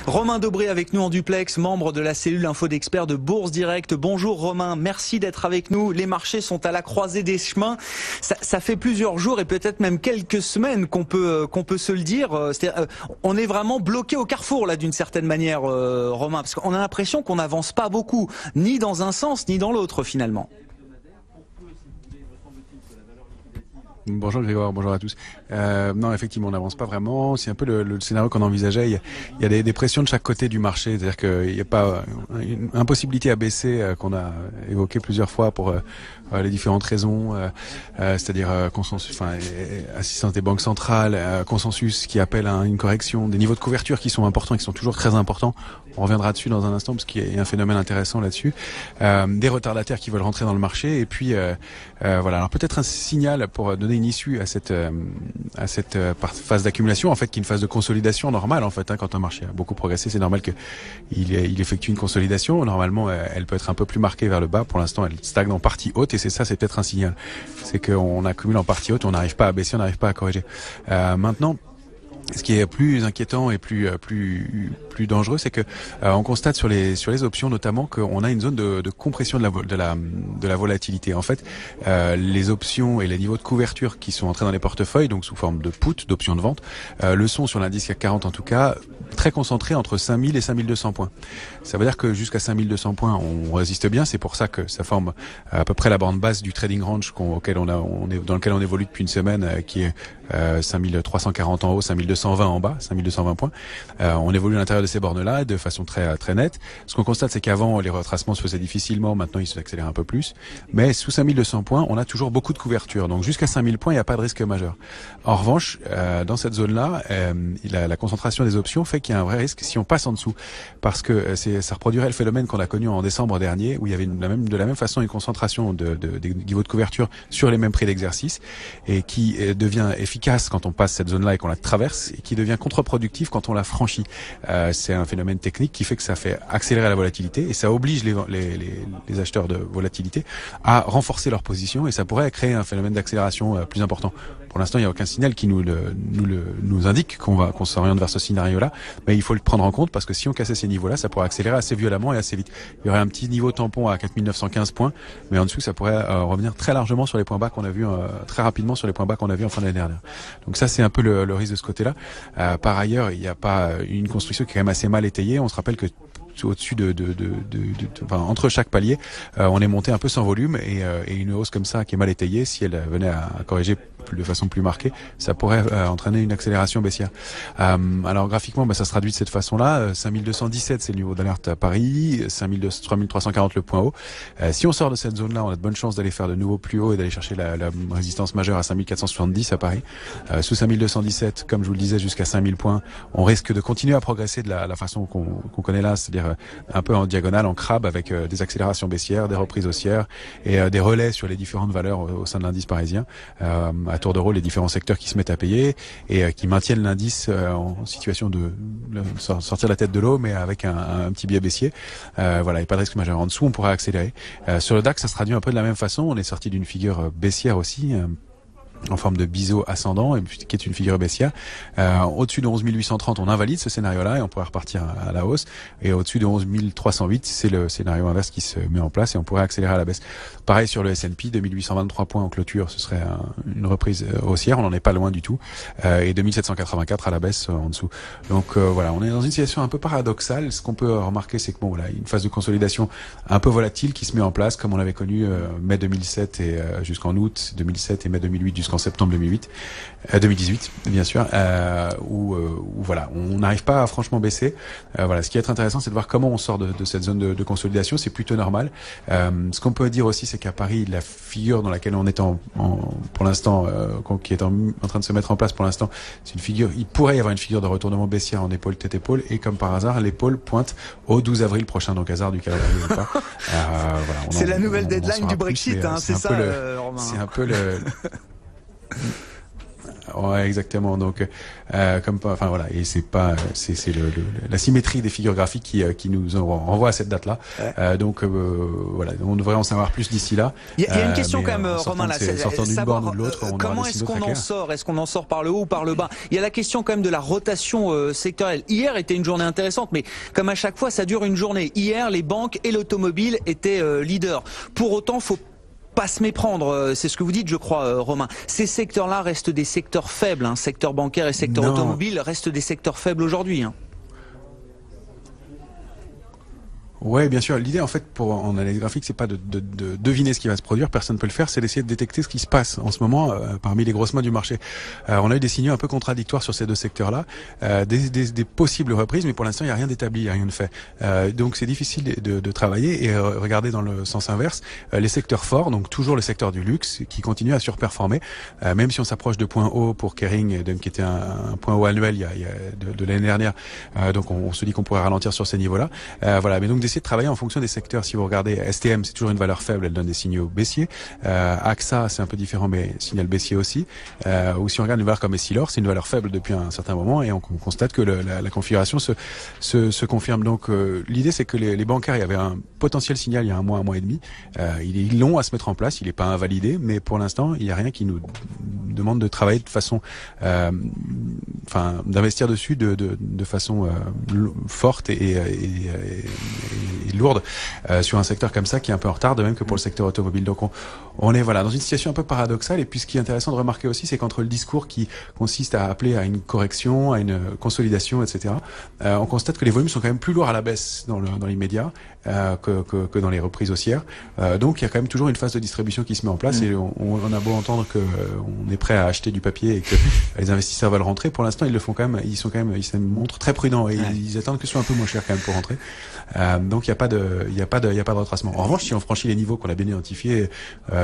Romain Dobré avec nous en duplex, membre de la cellule info d'experts de Bourse Direct. Bonjour Romain, merci d'être avec nous. Les marchés sont à la croisée des chemins. Ça fait plusieurs jours et peut-être même quelques semaines qu'on peut se le dire. On est vraiment bloqué au carrefour là d'une certaine manière, Romain, parce qu'on a l'impression qu'on n'avance pas beaucoup, ni dans un sens ni dans l'autre finalement. Bonjour Grégoire, bonjour à tous. Non, effectivement, on n'avance pas vraiment. C'est un peu le scénario qu'on envisageait. Il y a des pressions de chaque côté du marché. C'est-à-dire qu'il n'y a pas une impossibilité à baisser qu'on a évoqué plusieurs fois pour les différentes raisons. C'est-à-dire consensus, assistance des banques centrales, consensus qui appelle à une correction, des niveaux de couverture qui sont importants, qui sont toujours très importants. On reviendra dessus dans un instant parce qu'il y a un phénomène intéressant là-dessus. Des retardataires qui veulent rentrer dans le marché et puis voilà. Alors peut-être un signal pour donner une issue à cette phase d'accumulation en fait, qui est une phase de consolidation normale en fait. Quand un marché a beaucoup progressé, c'est normal qu'il effectue une consolidation. Normalement, elle peut être un peu plus marquée vers le bas. Pour l'instant, elle stagne en partie haute et c'est peut-être un signal. C'est qu'on accumule en partie haute, on n'arrive pas à baisser, on n'arrive pas à corriger. Maintenant, ce qui est plus inquiétant et plus dangereux, c'est que on constate sur les options notamment qu'on a une zone de compression de la volatilité. En fait, les options et les niveaux de couverture qui sont entrés dans les portefeuilles, donc sous forme de put, d'options de vente, le sont sur l'indice CAC 40 en tout cas, très concentrés entre 5000 et 5200 points. Ça veut dire que jusqu'à 5200 points, on résiste bien. C'est pour ça que ça forme à peu près la bande basse du trading range dans lequel on évolue depuis une semaine, qui est 5340 en haut, 5220 en bas, 5220 points. On évolue à l'intérieur de ces bornes-là de façon très très nette. Ce qu'on constate, c'est qu'avant, les retracements se faisaient difficilement. Maintenant, ils s'accélèrent un peu plus. Mais sous 5200 points, on a toujours beaucoup de couverture. Donc jusqu'à 5000 points, il n'y a pas de risque majeur. En revanche, dans cette zone-là, la concentration des options fait qu'il y a un vrai risque si on passe en dessous. Parce que ça reproduirait le phénomène qu'on a connu en décembre dernier, où il y avait de la même façon une concentration des niveaux de couverture sur les mêmes prix d'exercice et qui devient efficace quand on passe cette zone-là et qu'on la traverse et qui devient contre-productif quand on la franchit. C'est un phénomène technique qui fait que ça fait accélérer la volatilité et ça oblige les acheteurs de volatilité à renforcer leur position et ça pourrait créer un phénomène d'accélération plus important. Pour l'instant, il n'y a aucun signal qui nous indique qu'on s'oriente vers ce scénario-là, mais il faut le prendre en compte parce que si on cassait ces niveaux-là, ça pourrait accélérer assez violemment et assez vite. Il y aurait un petit niveau tampon à 4915 points, mais en dessous, ça pourrait revenir très largement sur les points bas qu'on a vus, très rapidement sur les points bas qu'on a vus en fin d'année dernière. Donc ça, c'est un peu le risque de ce côté-là. Par ailleurs, il n'y a pas une construction qui est quand même assez mal étayée. On se rappelle que au-dessus entre chaque palier, on est monté un peu sans volume et une hausse comme ça qui est mal étayée, si elle venait à corriger de façon plus marquée, ça pourrait entraîner une accélération baissière. Alors graphiquement, ça se traduit de cette façon-là. 5217, c'est le niveau d'alerte à Paris, 3340 le point haut. Si on sort de cette zone-là, on a de bonnes chances d'aller faire de nouveau plus haut et d'aller chercher la résistance majeure à 5470 à Paris. Sous 5217, comme je vous le disais, jusqu'à 5000 points, on risque de continuer à progresser de la façon qu'on connaît là, c'est-à-dire un peu en diagonale, en crabe, avec des accélérations baissières, des reprises haussières et des relais sur les différentes valeurs au sein de l'indice parisien. À tour de rôle, les différents secteurs qui se mettent à payer et qui maintiennent l'indice en situation de sortir la tête de l'eau, mais avec un petit biais baissier. Voilà, il n'y a pas de risque majeur. En dessous, on pourrait accélérer. Sur le DAX, ça se traduit un peu de la même façon. On est sorti d'une figure baissière aussi, en forme de biseau ascendant, qui est une figure baissière. Au-dessus de 11 830, on invalide ce scénario-là et on pourrait repartir à la hausse. Et au-dessus de 11 308, c'est le scénario inverse qui se met en place et on pourrait accélérer à la baisse. Pareil sur le S&P, 2823 points en clôture, ce serait une reprise haussière, on n'en est pas loin du tout. Et 2784 à la baisse en dessous. Donc voilà, on est dans une situation un peu paradoxale. Ce qu'on peut remarquer, c'est que une phase de consolidation un peu volatile qui se met en place, comme on l'avait connu mai 2007 et jusqu'en août 2007 et mai 2008 jusqu'en septembre 2018, bien sûr, où voilà, on n'arrive pas à franchement baisser. Voilà, ce qui est intéressant, c'est de voir comment on sort de cette zone de consolidation. C'est plutôt normal. Ce qu'on peut dire aussi, c'est qu'à Paris, la figure dans laquelle on est pour l'instant, qui est en train de se mettre en place pour l'instant, c'est une figure. Il pourrait y avoir une figure de retournement baissière en épaule tête épaule, et comme par hasard, l'épaule pointe au 12 avril prochain. Donc hasard du calendrier ou pas. Voilà, c'est la nouvelle deadline du Brexit, c'est ça, Romain. C'est un peu le Ouais, exactement. Donc, enfin voilà, et c'est pas, c'est la symétrie des figures graphiques qui nous renvoie à cette date-là. Ouais. Donc voilà, on devrait en savoir plus d'ici là. Il y a une question quand même, Romain, là, sortant d'une borne ou de l'autre, comment est-ce qu'on en sort? Est-ce qu'on en sort par le haut ou par le bas? Il y a la question quand même de la rotation sectorielle. Hier était une journée intéressante, mais comme à chaque fois, ça dure une journée. Hier, les banques et l'automobile étaient leaders. Pour autant, faut pas se méprendre, c'est ce que vous dites, je crois, Romain. Ces secteurs-là restent des secteurs faibles, hein. Secteur bancaire et secteur automobile restent des secteurs faibles aujourd'hui. Hein. Ouais, bien sûr. L'idée, en fait, en analyse graphique, c'est pas de deviner ce qui va se produire. Personne ne peut le faire. C'est d'essayer de détecter ce qui se passe en ce moment parmi les grosses mains du marché. On a eu des signaux un peu contradictoires sur ces deux secteurs-là, des possibles reprises, mais pour l'instant, il n'y a rien d'établi, il n'y a rien de fait. Donc, c'est difficile de travailler et regarder dans le sens inverse les secteurs forts. Donc, toujours le secteur du luxe qui continue à surperformer, même si on s'approche de points hauts pour Kering, qui était un point haut annuel de l'année dernière. Donc, on se dit qu'on pourrait ralentir sur ces niveaux-là. Voilà. Mais donc, d'essayer de travailler en fonction des secteurs. Si vous regardez STM, c'est toujours une valeur faible, elle donne des signaux baissiers. AXA, c'est un peu différent, mais signal baissier aussi. Ou si on regarde une valeur comme Essilor, c'est une valeur faible depuis un certain moment et on constate que la configuration se confirme. Donc l'idée, c'est que les bancaires, il y avait un potentiel signal il y a un mois et demi. Il est long à se mettre en place, il n'est pas invalidé, mais pour l'instant, il n'y a rien qui nous demande de travailler de façon, d'investir dessus de façon forte et lourde sur un secteur comme ça qui est un peu en retard, de même que pour le secteur automobile. Donc on est voilà dans une situation un peu paradoxale. Et puis ce qui est intéressant de remarquer aussi, c'est qu'entre le discours qui consiste à appeler à une correction, à une consolidation, etc., on constate que les volumes sont quand même plus lourds à la baisse dans l'immédiat que dans les reprises haussières. Donc il y a quand même toujours une phase de distribution qui se met en place et on a beau entendre que on est prêt à acheter du papier et que les investisseurs veulent rentrer, pour l'instant ils le font quand même, ils se montrent très prudents et ils attendent que ce soit un peu moins cher quand même pour rentrer. Donc il y a pas de retracement. En revanche, si on franchit les niveaux qu'on a bien identifiés,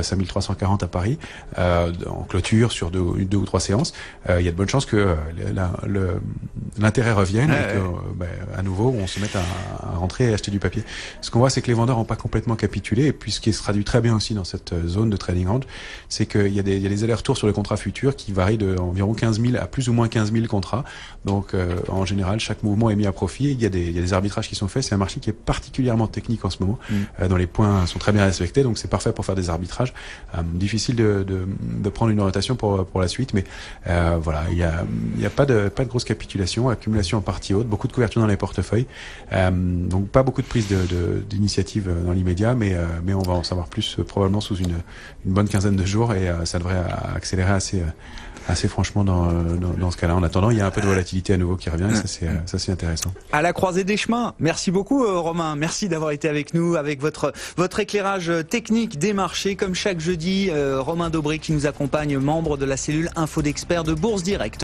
5340 à Paris, en clôture sur deux ou trois séances, il y a de bonnes chances que l'intérêt revienne et que à nouveau on se mette à rentrer et acheter du papier. Ce qu'on voit, c'est que les vendeurs n'ont pas complètement capitulé, et puis ce qui se traduit très bien aussi dans cette zone de trading range, c'est qu'il y a des allers-retours sur le contrat futur qui varient de environ 15 000 à plus ou moins 15 000 contrats. Donc en général, chaque mouvement est mis à profit. Il y a des arbitrages qui sont faits. C'est un marché qui est particulièrement technique en ce moment, dont les points sont très bien respectés, donc c'est parfait pour faire des arbitrages. Difficile de prendre une orientation pour la suite, mais voilà, il y a pas de grosse capitulation, accumulation en partie haute, beaucoup de couverture dans les portefeuilles, donc pas beaucoup de prise d'initiative dans l'immédiat, mais on va en savoir plus probablement sous une bonne quinzaine de jours, et ça devrait accélérer assez franchement dans ce cas-là. En attendant, il y a un peu de volatilité à nouveau qui revient, et ça c'est intéressant. À la croisée des chemins. Merci beaucoup Romain, merci d'avoir été avec nous avec votre éclairage technique des marchés comme chaque jeudi. Romain Dobré qui nous accompagne, membre de la cellule Info d'Experts de Bourse Direct.